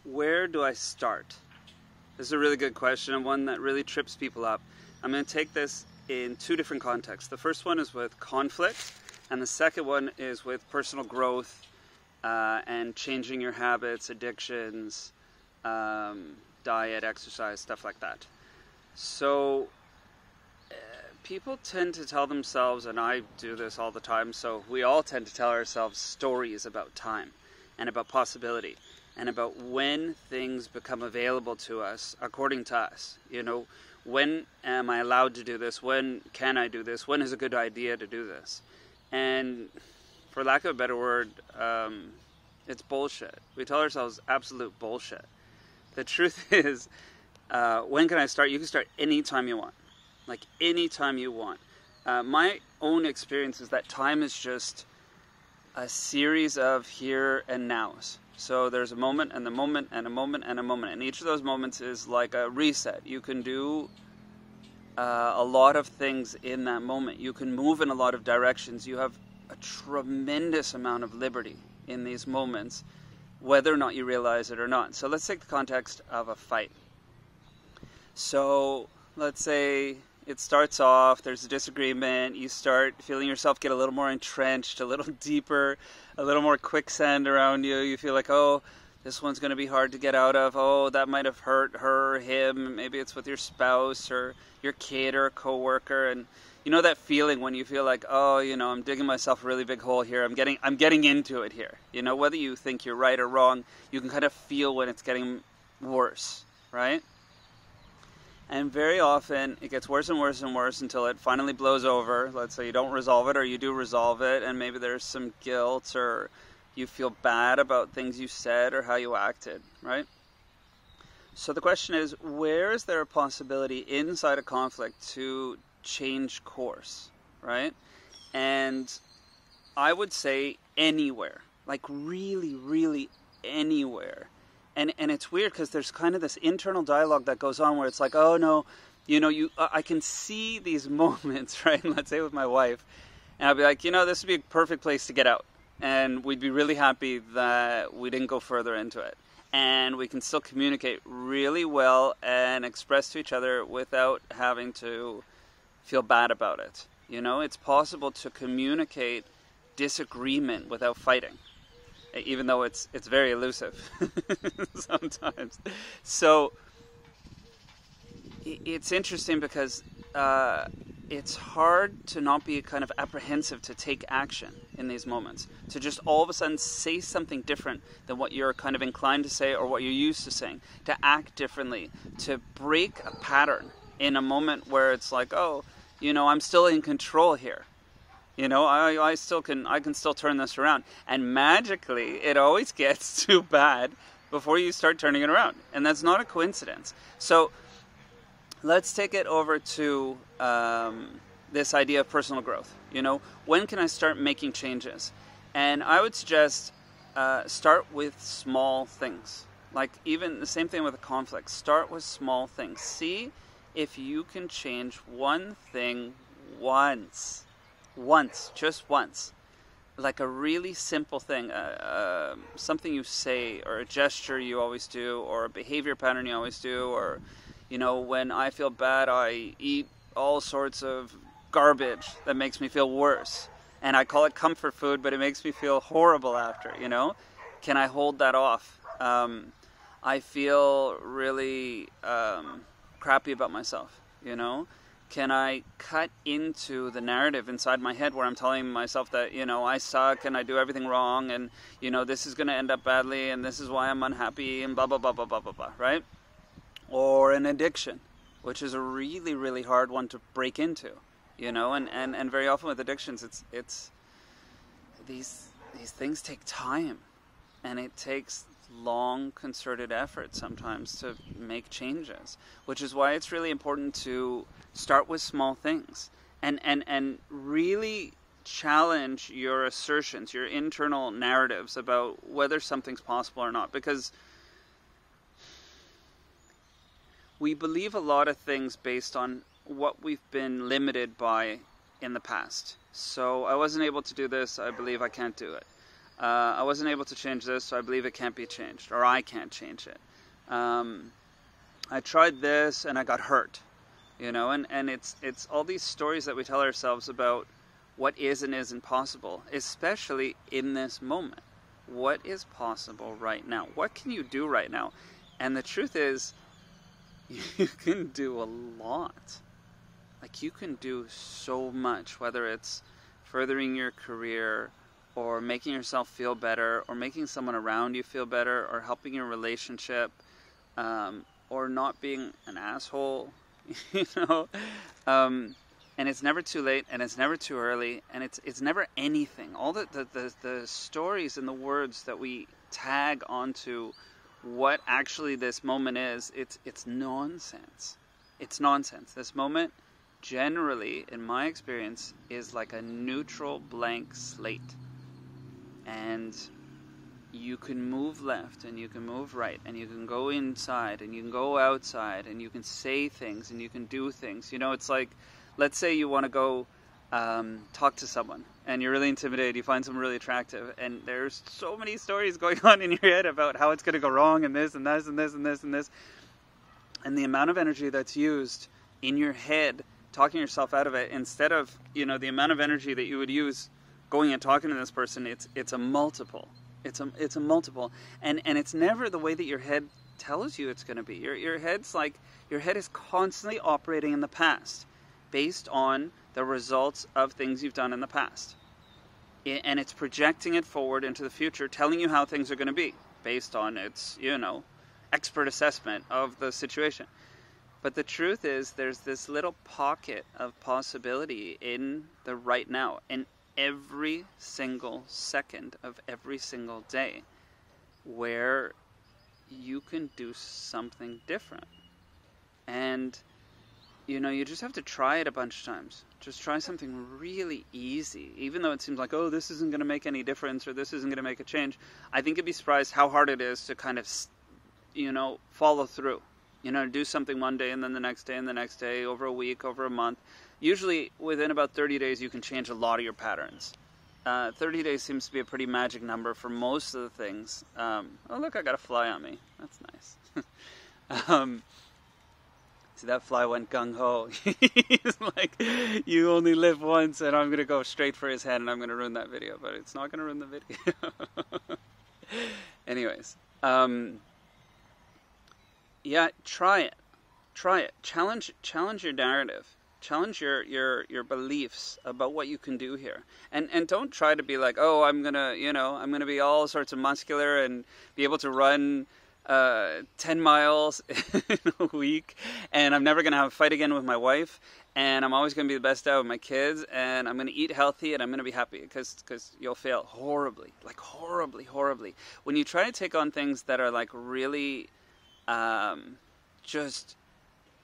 where do I start? This is a really good question, and one that really trips people up. I'm going to take this in two different contexts. The first one is with conflict, and the second one is with personal growth and changing your habits, addictions, diet, exercise, stuff like that. So people tend to tell themselves, and I do this all the time, so we all tend to tell ourselves stories about time and about possibility and about when things become available to us according to us. You know, when am I allowed to do this? When can I do this? When is a good idea to do this? And for lack of a better word, it's bullshit. We tell ourselves absolute bullshit. The truth is, when can I start? You can start anytime you want. Like anytime you want. My own experience is that time is just a series of here and nows. So there's a moment and a moment and a moment and a moment. And each of those moments is like a reset. You can do a lot of things in that moment. You can move in a lot of directions. You have a tremendous amount of liberty in these moments, whether or not you realize it or not. So let's take the context of a fight. So let's say it starts off, there's a disagreement, you start feeling yourself get a little more entrenched, a little deeper, a little more quicksand around you. You feel like, oh, this one's going to be hard to get out of. Oh, that might have hurt her or him. Maybe it's with your spouse or your kid or a coworker. And you know that feeling when you feel like, oh, you know, I'm digging myself a really big hole here. I'm getting into it here. You know, whether you think you're right or wrong, you can kind of feel when it's getting worse, right? And very often it gets worse and worse and worse until it finally blows over. Let's say you don't resolve it, or you do resolve it, and maybe there's some guilt, or you feel bad about things you said or how you acted, right? So the question is, where is there a possibility inside a conflict to change course, right? And I would say anywhere, like really, really anywhere. And it's weird because there's kind of this internal dialogue that goes on where it's like, oh no, you know, I can see these moments, right? Let's say with my wife, and I'll be like, you know, this would be a perfect place to get out. And we'd be really happy that we didn't go further into it. And we can still communicate really well and express to each other without having to feel bad about it. You know, it's possible to communicate disagreement without fighting, even though it's very elusive sometimes. So it's interesting because it's hard to not be kind of apprehensive to take action in these moments, to just all of a sudden say something different than what you're kind of inclined to say or what you're used to saying, to act differently, to break a pattern in a moment where it's like, oh, you know, I'm still in control here. You know, I can still turn this around. And magically, it always gets too bad before you start turning it around. And that's not a coincidence. So let's take it over to this idea of personal growth. You know, when can I start making changes? And I would suggest start with small things. Like even the same thing with a conflict. Start with small things. See if you can change one thing once, just once, like a really simple thing, something you say, or a gesture you always do, or a behavior pattern you always do, or, you know, when I feel bad, I eat all sorts of garbage that makes me feel worse, and I call it comfort food, but it makes me feel horrible after, you know. Can I hold that off? I feel really crappy about myself, you know. Can I cut into the narrative inside my head where I'm telling myself that, you know, I suck and I do everything wrong and, you know, this is going to end up badly and this is why I'm unhappy and blah, blah, blah, blah, blah, blah, blah, right? Or an addiction, which is a really, really hard one to break into, you know, and very often with addictions, it's these things take time, and it takes long concerted effort sometimes to make changes, which is why it's really important to start with small things and really challenge your assertions, your internal narratives about whether something's possible or not, because we believe a lot of things based on what we've been limited by in the past. So I wasn't able to do this, I believe I can't do it. I wasn't able to change this, so I believe it can't be changed, or I can't change it. I tried this and I got hurt, you know, and it's all these stories that we tell ourselves about what is and isn't possible, especially in this moment. What is possible right now? What can you do right now? And the truth is, you can do a lot. Like, you can do so much, whether it's furthering your career, or making yourself feel better, or making someone around you feel better, or helping your relationship, or not being an asshole, you know. And it's never too late, and it's never too early, and it's never anything. All the stories and the words that we tag onto what actually this moment is, it's nonsense. It's nonsense. This moment, generally, in my experience, is like a neutral blank slate. And you can move left, and you can move right, and you can go inside, and you can go outside, and you can say things, and you can do things. You know, it's like, let's say you want to go talk to someone, and you're really intimidated, you find someone really attractive, and there's so many stories going on in your head about how it's going to go wrong, and this, and this, and this, and this, and this. And the amount of energy that's used in your head, talking yourself out of it, instead of, you know, the amount of energy that you would use going and talking to this person, it's a multiple. It's a multiple. And it's never the way that your head tells you it's going to be. Your head's like, your head is constantly operating in the past based on the results of things you've done in the past. And it's projecting it forward into the future, telling you how things are going to be based on its, you know, expert assessment of the situation. But the truth is, there's this little pocket of possibility in the right now, in every single second of every single day, where you can do something different. And, you know, you just have to try it a bunch of times. Just try something really easy. Even though it seems like, oh, this isn't going to make any difference, or this isn't going to make a change, I think you'd be surprised how hard it is to kind of, you know, follow through. You know, do something one day, and then the next day, and the next day, over a week, over a month. Usually, within about 30 days, you can change a lot of your patterns. 30 days seems to be a pretty magic number for most of the things. Oh, look, I got a fly on me. That's nice. See, that fly went gung-ho. He's like, you only live once, and I'm going to go straight for his head, and I'm going to ruin that video. But it's not going to ruin the video. Anyways. Yeah, try it. Try it. Challenge your narrative. Challenge your beliefs about what you can do here. And don't try to be like, oh, I'm gonna be all sorts of muscular and be able to run 10 miles in a week, and I'm never gonna have a fight again with my wife, and I'm always gonna be the best out with my kids, and I'm gonna eat healthy, and I'm gonna be happy, because you'll fail horribly, like horribly. When you try to take on things that are like really just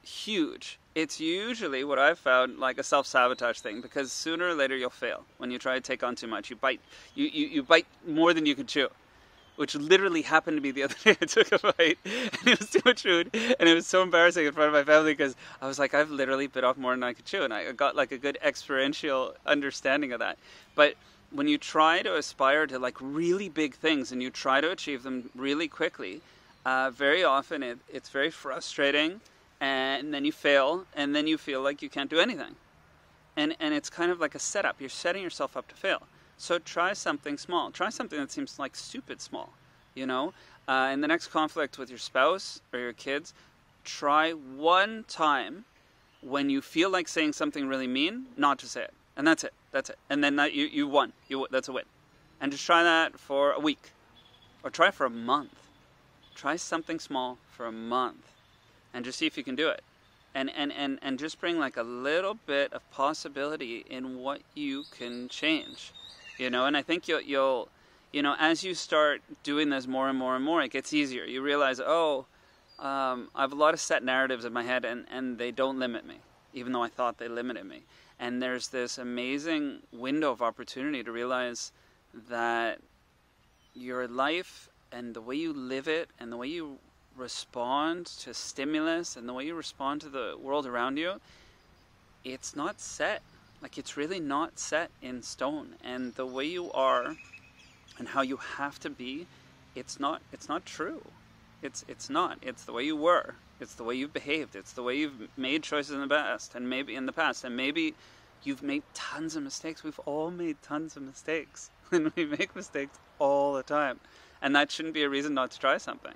huge, it's usually, what I've found, like a self-sabotage thing, because sooner or later you'll fail when you try to take on too much. You bite more than you can chew, which literally happened to me the other day. I took a bite, and it was too much food, and it was so embarrassing in front of my family, because I was like, I've literally bit off more than I could chew, and I got like a good experiential understanding of that. But when you try to aspire to like really big things, and you try to achieve them really quickly, very often it's very frustrating, and then you fail, and then you feel like you can't do anything. And it's kind of like a setup. You're setting yourself up to fail. So try something small. Try something that seems like stupid small, you know? In the next conflict with your spouse or your kids, try one time when you feel like saying something really mean, not to say it. And that's it. And then you won. That's a win. And just try that for a week. Or try for a month. Try something small for a month. And just see if you can do it. And just bring like a little bit of possibility in what you can change. You know, and I think you'll you know, as you start doing this more and more and more, it gets easier. You realize, I have a lot of set narratives in my head, and they don't limit me, even though I thought they limited me. And there's this amazing window of opportunity to realize that your life and the way you live it and the way you respond to stimulus and the way you respond to the world around you, it's not set. Like, it's really not set in stone. And the way you are and how you have to be, it's not true. It's not. It's the way you were. It's the way you've behaved. It's the way you've made choices in the past, and maybe you've made tons of mistakes. We've all made tons of mistakes, and we make mistakes all the time, and that shouldn't be a reason not to try something,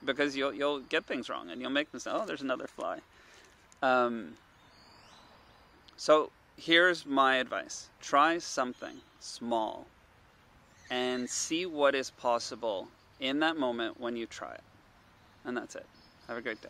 because you'll get things wrong and you'll make mistakes. Oh, there's another fly. So here's my advice: try something small, and see what is possible in that moment when you try it. And that's it. Have a great day.